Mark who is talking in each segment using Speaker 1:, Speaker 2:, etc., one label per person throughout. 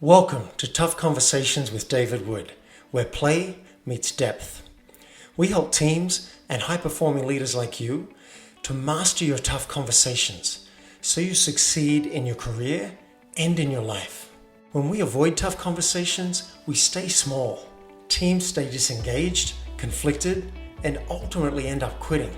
Speaker 1: Welcome to Tough Conversations with David Wood, where play meets depth. We help teams and high-performing leaders like you to master your tough conversations so you succeed in your career and in your life. When we avoid tough conversations, we stay small. Teams stay disengaged, conflicted, and ultimately end up quitting.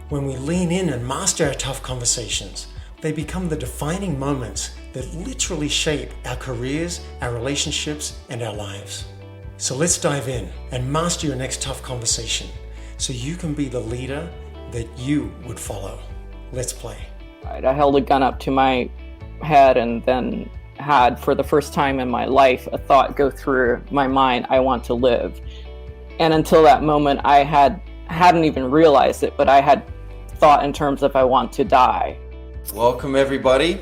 Speaker 1: When we lean in and master our tough conversations, they become the defining moments that literally shape our careers, our relationships, and our lives. So let's dive in and master your next tough conversation so you can be the leader that you would follow. Let's play.
Speaker 2: I held a gun up to my head and then had, for the first time in my life, a thought go through my mind: I want to live. And until that moment, I hadn't even realized it, but I had thought in terms of I want to die.
Speaker 1: Welcome everybody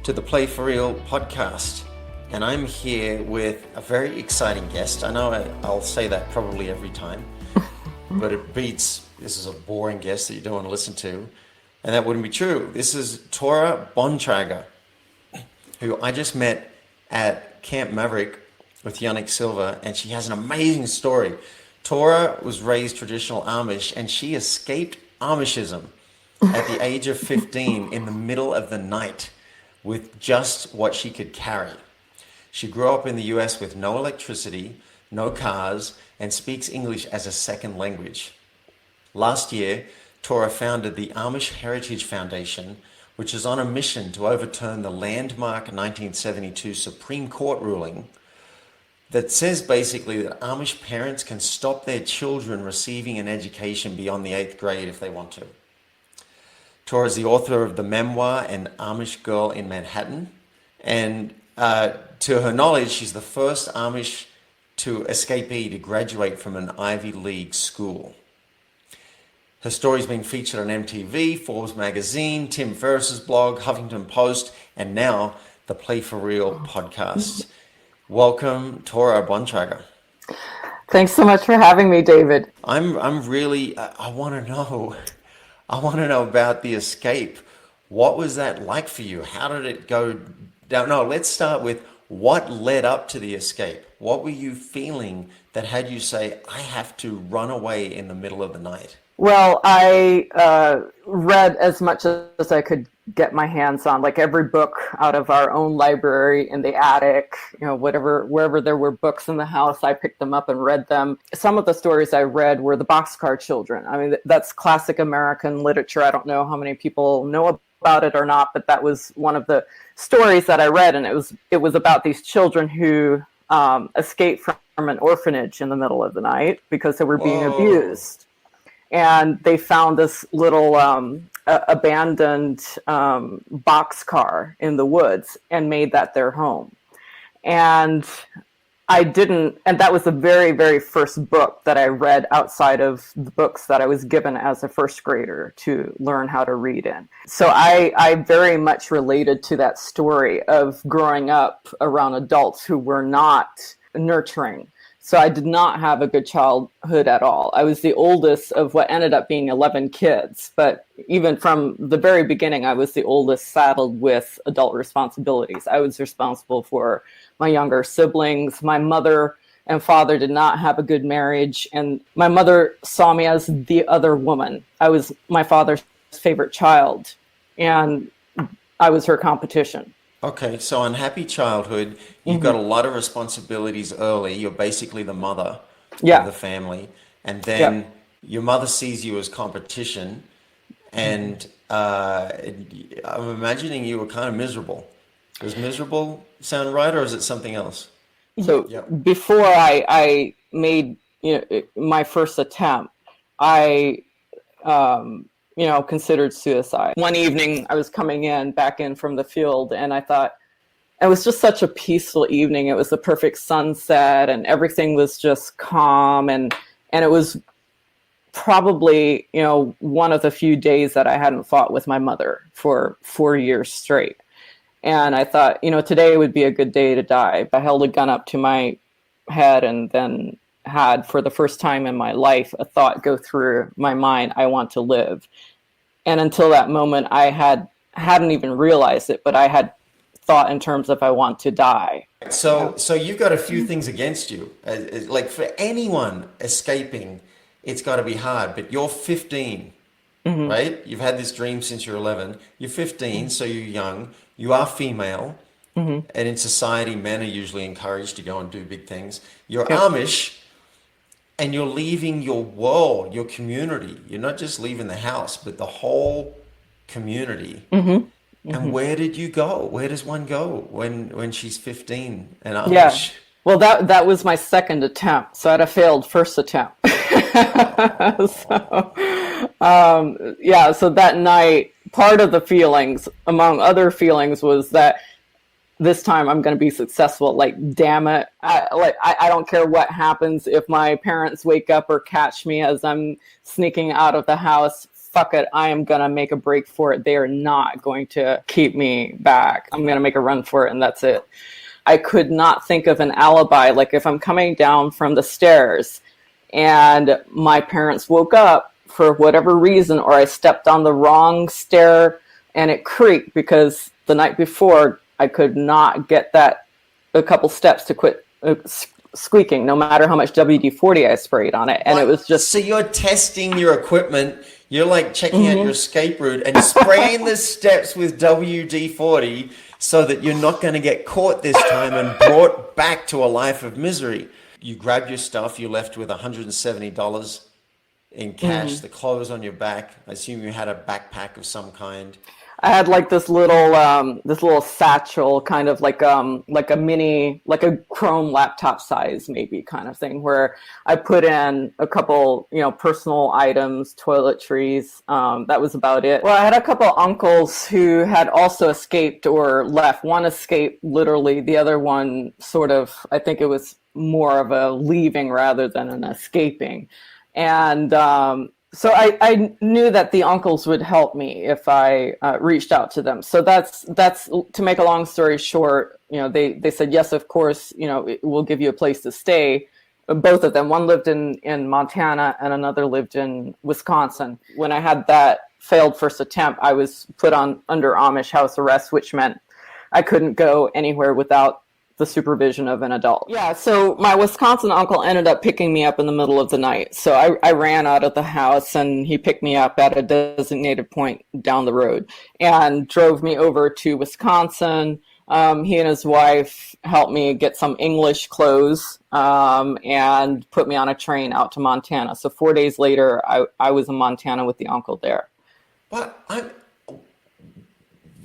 Speaker 1: to the Play for Real podcast. And I'm here with a very exciting guest. I know I'll say that probably every time, but it beats, this is a boring guest that you don't want to listen to. And that wouldn't be true. This is Torah Bontrager, who I just met at Camp Maverick with Yannick Silva, and she has an amazing story. Torah was raised traditional Amish, and she escaped Amish-ism at the age of 15 in the middle of the night with just what she could carry. She grew up in the US with no electricity, no cars, and speaks English as a second language. Last year, Torah founded the Amish Heritage Foundation, which is on a mission to overturn the landmark 1972 Supreme Court ruling that says basically that Amish parents can stop their children receiving an education beyond the 8th grade if they want to. Torah is the author of the memoir An Amish Girl in Manhattan, and to her knowledge, she's the first Amish escapee to graduate from an Ivy League school. Her story's been featured on MTV, Forbes magazine, Tim Ferriss's blog, Huffington Post, and now the Play for Real podcast. Welcome, Torah Bontrager.
Speaker 2: Thanks so much for having me, David.
Speaker 1: I'm really, I want to know about the escape. What was that like for you? How did it go down? No, let's start with what led up to the escape. What were you feeling that had you say, I have to run away in the middle of the night?
Speaker 2: Well, I read as much as I could get my hands on, like every book out of our own library in the attic, wherever there were books in the house, I picked them up and read them. Some of the stories I read were the Boxcar Children. I mean, that's classic American literature. I don't know how many people know about it or not, but that was one of the stories that I read, and it was about these children who escaped from an orphanage in the middle of the night because they were being abused. And they found this little abandoned boxcar in the woods and made that their home. And that was the very, very first book that I read outside of the books that I was given as a first grader to learn how to read in. So I very much related to that story of growing up around adults who were not nurturing. So I did not have a good childhood at all. I was the oldest of what ended up being 11 kids. But even from the very beginning, I was the oldest saddled with adult responsibilities. I was responsible for my younger siblings. My mother and father did not have a good marriage. And my mother saw me as the other woman. I was my father's favorite child, and I was her competition.
Speaker 1: Okay, so unhappy childhood, you've got a lot of responsibilities early. You're basically the mother of the family. And then your mother sees you as competition. And I'm imagining you were kind of miserable. Does miserable sound right, or is it something else?
Speaker 2: So before I made my first attempt, I considered suicide. One evening I was coming back in from the field, and I thought, it was just such a peaceful evening. It was the perfect sunset and everything was just calm. And it was probably, one of the few days that I hadn't fought with my mother for 4 years straight. And I thought, today would be a good day to die. I held a gun up to my head and then had, for the first time in my life, a thought go through my mind: I want to live. And until that moment, I hadn't even realized it, but I had thought in terms of I want to die.
Speaker 1: So you've got a few things against you. Like for anyone escaping, it's got to be hard. But you're 15,
Speaker 2: Mm-hmm.
Speaker 1: right? You've had this dream since you're 11. You're 15, so you're young. You are female,
Speaker 2: Mm-hmm.
Speaker 1: and in society, men are usually encouraged to go and do big things. You're
Speaker 2: Yep.
Speaker 1: Amish, and you're leaving your world, your community. You're not just leaving the house, but the whole community.
Speaker 2: Mm-hmm.
Speaker 1: And
Speaker 2: Mm-hmm.
Speaker 1: where did you go? Where does one go when she's 15 and
Speaker 2: Yeah.
Speaker 1: Amish?
Speaker 2: Well, that was my second attempt, so I had a failed first attempt. So, yeah, so that night, part of the feelings, among other feelings, was that this time I'm going to be successful. Like, damn it. I don't care what happens if my parents wake up or catch me as I'm sneaking out of the house. Fuck it. I am going to make a break for it. They are not going to keep me back. I'm going to make a run for it, and that's it. I could not think of an alibi. Like, if I'm coming down from the stairs and my parents woke up for whatever reason, or I stepped on the wrong stair and it creaked because the night before I could not get that a couple steps to quit squeaking, no matter how much WD-40 I sprayed on it. And it was just...
Speaker 1: So you're testing your equipment. You're like checking out
Speaker 2: Mhm.
Speaker 1: your escape route and spraying the steps with WD-40 so that you're not going to get caught this time and brought back to a life of misery. You grabbed your stuff. You left with $170 in cash, the clothes on your back. I assume you had a backpack of some kind.
Speaker 2: I had like this little satchel, kind of like a mini, like a Chrome laptop size maybe kind of thing, where I put in a couple, personal items, toiletries. That was about it. Well, I had a couple uncles who had also escaped or left. One escaped literally, the other one sort of, I think it was more of a leaving rather than an escaping. And so I knew that the uncles would help me if I reached out to them. So that's to make a long story short. They said yes, of course. We'll give you a place to stay. Both of them. One lived in Montana and another lived in Wisconsin. When I had that failed first attempt, I was put under Amish house arrest, which meant I couldn't go anywhere without the supervision of an adult. Yeah, so my Wisconsin uncle ended up picking me up in the middle of the night. So I ran out of the house and he picked me up at a designated point down the road and drove me over to Wisconsin. He and his wife helped me get some English clothes and put me on a train out to Montana. So 4 days later, I was in Montana with the uncle there.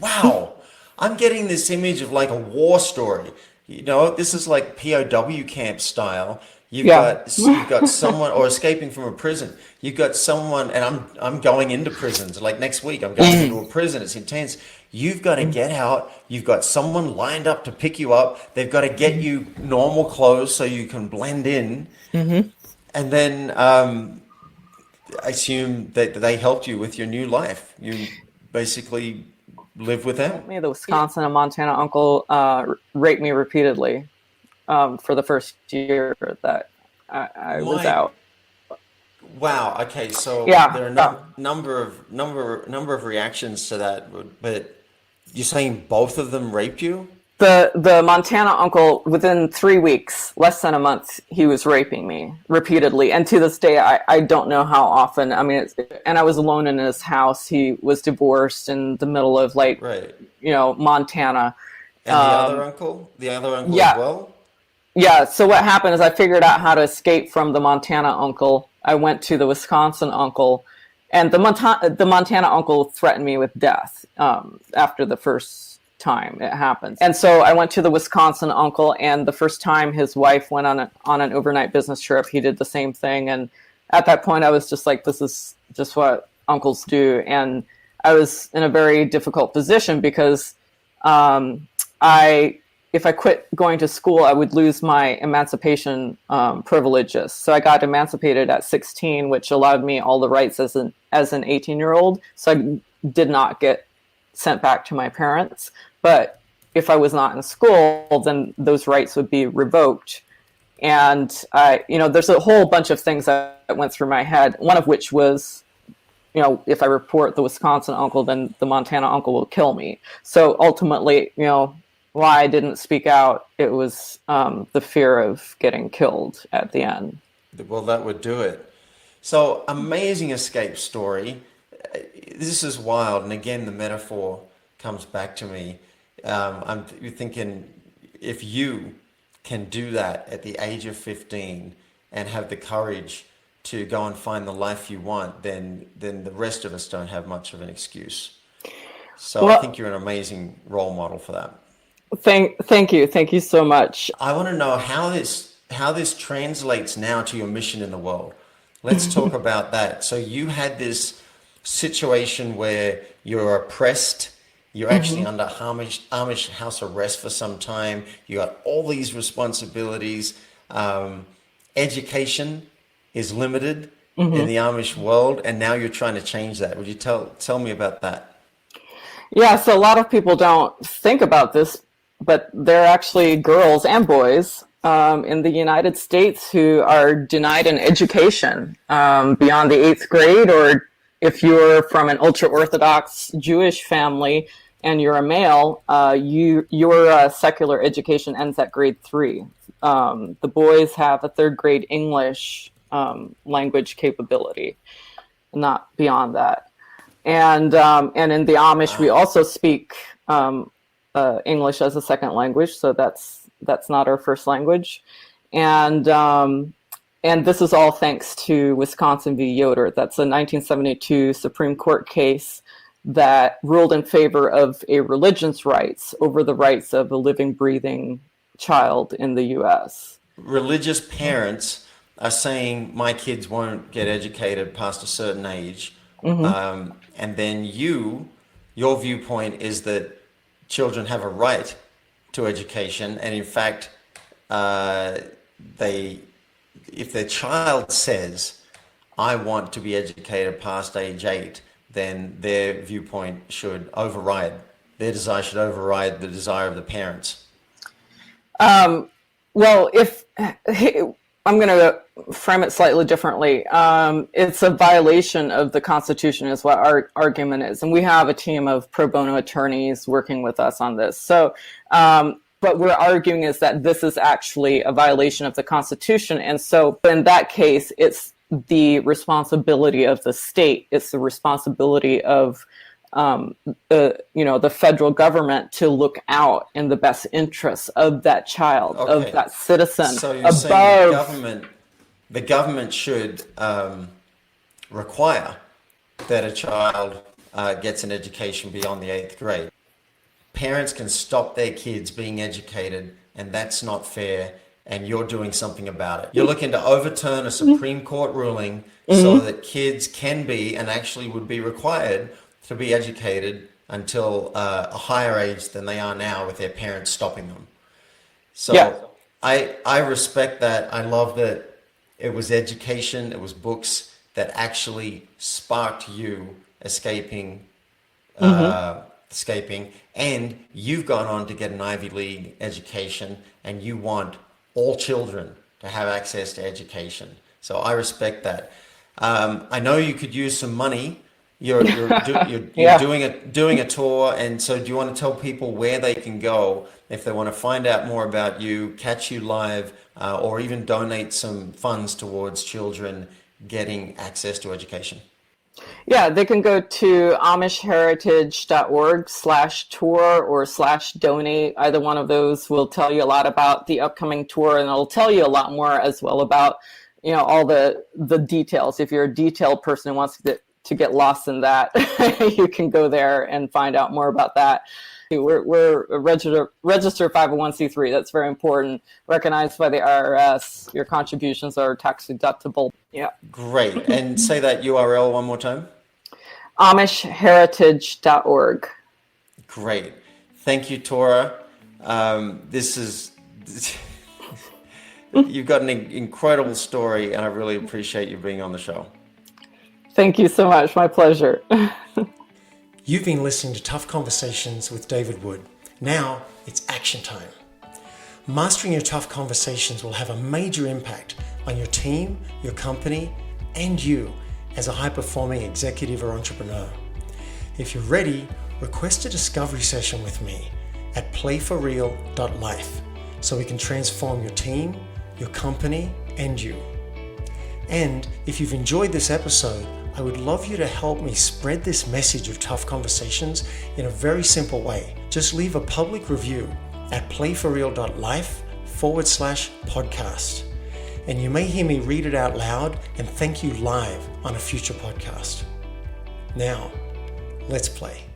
Speaker 1: Wow, I'm getting this image of like a war story. This is like POW camp style. You've got someone, or escaping from a prison. You've got someone, and I'm going into prisons. Like next week, I'm going into a prison. It's intense. You've got to get out. You've got someone lined up to pick you up. They've got to get you normal clothes so you can blend in.
Speaker 2: Mm-hmm.
Speaker 1: And then I assume that they helped you with your new life. You basically live with them.
Speaker 2: The Wisconsin and Montana uncle raped me repeatedly for the first year that I was out.
Speaker 1: Wow. Okay. So
Speaker 2: Yeah.
Speaker 1: there are number of reactions to that, but you're saying both of them raped you?
Speaker 2: The Montana uncle, within 3 weeks, less than a month, he was raping me repeatedly. And to this day, I don't know how often. I mean, and I was alone in his house. He was divorced in the middle of Montana.
Speaker 1: And the other uncle? The other uncle
Speaker 2: yeah.
Speaker 1: as well?
Speaker 2: Yeah. So what happened is I figured out how to escape from the Montana uncle. I went to the Wisconsin uncle, and the Montana uncle threatened me with death after the first time it happened. And so I went to the Wisconsin uncle, and the first time his wife went on an overnight business trip, he did the same thing. And at that point I was just like, this is just what uncles do. And I was in a very difficult position because if I quit going to school, I would lose my emancipation privileges. So I got emancipated at 16, which allowed me all the rights as an 18-year-old. So I did not get sent back to my parents. But if I was not in school, then those rights would be revoked. And there's a whole bunch of things that went through my head. One of which was, if I report the Wisconsin uncle, then the Montana uncle will kill me. So ultimately, why I didn't speak out, it was the fear of getting killed at the end.
Speaker 1: Well, that would do it. So, amazing escape story. This is wild. And again, the metaphor comes back to me. I'm thinking if you can do that at the age of 15 and have the courage to go and find the life you want, then the rest of us don't have much of an excuse. So I think you're an amazing role model for that.
Speaker 2: Thank you so much.
Speaker 1: I want to know how this translates now to your mission in the world. Let's talk about that. So you had this situation where you're oppressed. You're actually under Amish house arrest for some time. You got all these responsibilities. Education is limited in the Amish world, and now you're trying to change that. Would you tell me about that?
Speaker 2: Yeah, so a lot of people don't think about this, but there are actually girls and boys in the United States who are denied an education beyond the 8th grade, or if you're from an ultra-Orthodox Jewish family and you're a male, your secular education ends at grade 3. The boys have a 3rd grade English language capability, not beyond that. And in the Amish, we also speak English as a second language, so that's not our first language. And this is all thanks to Wisconsin v. Yoder. That's a 1972 Supreme Court case that ruled in favor of a religion's rights over the rights of a living, breathing child in the U.S.
Speaker 1: Religious parents are saying my kids won't get educated past a certain age. And then your viewpoint is that children have a right to education. And in fact, if their child says, I want to be educated past age 8, then their viewpoint should override, their desire should override the desire of the parents.
Speaker 2: Well, I'm going to frame it slightly differently. It's a violation of the Constitution is what our argument is. And we have a team of pro bono attorneys working with us on this. So, what we're arguing is that this is actually a violation of the Constitution. And so in that case, it's the responsibility of the state. It's the responsibility of the federal government to look out in the best interests of that child, of that citizen.
Speaker 1: So you're saying the government should require that a child gets an education beyond the 8th grade. Parents can stop their kids being educated, and that's not fair, and you're doing something about it. You're looking to overturn a Supreme Court ruling so that kids can be and actually would be required to be educated until a higher age than they are now, with their parents stopping them. So yeah. I respect that. I love that it was education, it was books that actually sparked you escaping, and you've gone on to get an Ivy League education, and you want all children to have access to education. So I respect that. I know you could use some money. You're doing a tour, and so do you want to tell people where they can go if they want to find out more about you, catch you live, or even donate some funds towards children getting access to education?
Speaker 2: Yeah, they can go to amishheritage.org/tour or /donate. Either one of those will tell you a lot about the upcoming tour, and it'll tell you a lot more as well about, all the details. If you're a detailed person who wants to get lost in that, you can go there and find out more about that. We're a registered 501c3. That's very important. Recognized by the IRS. Your contributions are tax deductible. Yeah. Great.
Speaker 1: And say that URL one more time.
Speaker 2: Amishheritage.org.
Speaker 1: Great. Thank you, Torah. You've got an incredible story, and I really appreciate you being on the show.
Speaker 2: Thank you so much. My pleasure.
Speaker 3: You've been listening to Tough Conversations with David Wood. Now it's action time. Mastering your tough conversations will have a major impact on your team, your company, and you as a high-performing executive or entrepreneur. If you're ready, request a discovery session with me at playforreal.life so we can transform your team, your company, and you. And if you've enjoyed this episode, I would love you to help me spread this message of tough conversations in a very simple way. Just leave a public review at playforreal.life/podcast. And you may hear me read it out loud and thank you live on a future podcast. Now, let's play.